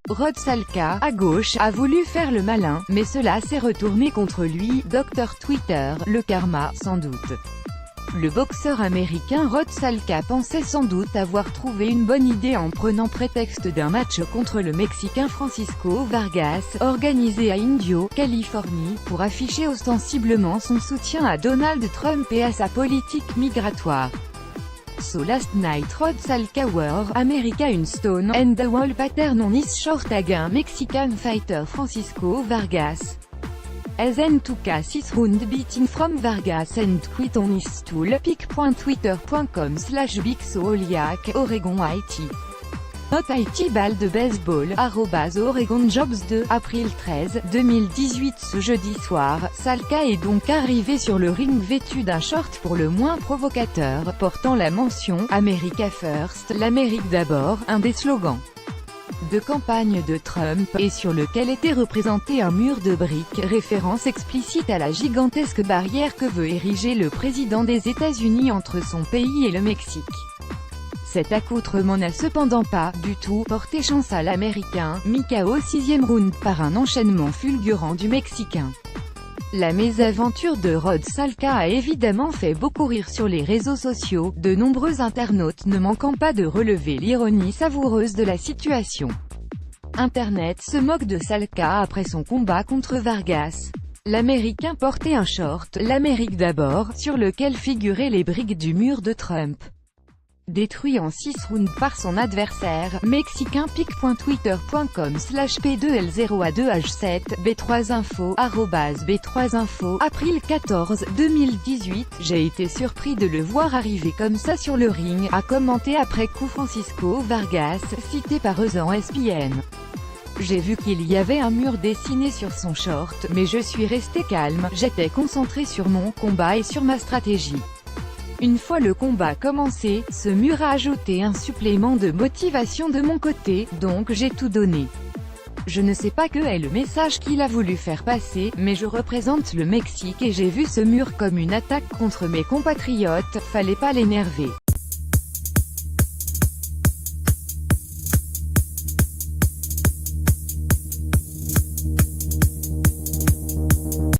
Rod Salka, à gauche, a voulu faire le malin, mais cela s'est retourné contre lui. Dr Twitter, le karma, sans doute. Le boxeur américain Rod Salka pensait sans doute avoir trouvé une bonne idée en prenant prétexte d'un match contre le Mexicain Francisco Vargas, organisé à Indio, Californie, pour afficher ostensiblement son soutien à Donald Trump et à sa politique migratoire. So last night Rod Salka wore America une stone and the wall pattern on his short against Mexican fighter Francisco Vargas. As en took a 6-round beating from Vargas and quit on his stool. pic.twitter.com/bigsooliac, Oregon IT. Note IT balle de baseball, @Oregon Jobs 2, avril 13, 2018. Ce jeudi soir, Salka est donc arrivé sur le ring vêtu d'un short pour le moins provocateur, portant la mention « America First », l'Amérique d'abord, un des slogans de campagne de Trump, et sur lequel était représenté un mur de briques, référence explicite à la gigantesque barrière que veut ériger le président des États-Unis entre son pays et le Mexique. Cet accoutrement n'a cependant pas, du tout, porté chance à l'Américain, mis KO au 6e round par un enchaînement fulgurant du Mexicain. La mésaventure de Rod Salka a évidemment fait beaucoup rire sur les réseaux sociaux, de nombreux internautes ne manquant pas de relever l'ironie savoureuse de la situation. Internet se moque de Salka après son combat contre Vargas. L'Américain portait un short, l'Amérique d'abord, sur lequel figuraient les briques du mur de Trump. Détruit en 6 rounds par son adversaire, mexicain. pic.twitter.com/p2l0a2h7, b3info, @b3info, avril 14, 2018, j'ai été surpris de le voir arriver comme ça sur le ring, a commenté après coup Francisco Vargas, cité par ESPN. J'ai vu qu'il y avait un mur dessiné sur son short, mais je suis resté calme, j'étais concentré sur mon combat et sur ma stratégie. Une fois le combat commencé, ce mur a ajouté un supplément de motivation de mon côté, donc j'ai tout donné. Je ne sais pas que est le message qu'il a voulu faire passer, mais je représente le Mexique et j'ai vu ce mur comme une attaque contre mes compatriotes, fallait pas l'énerver.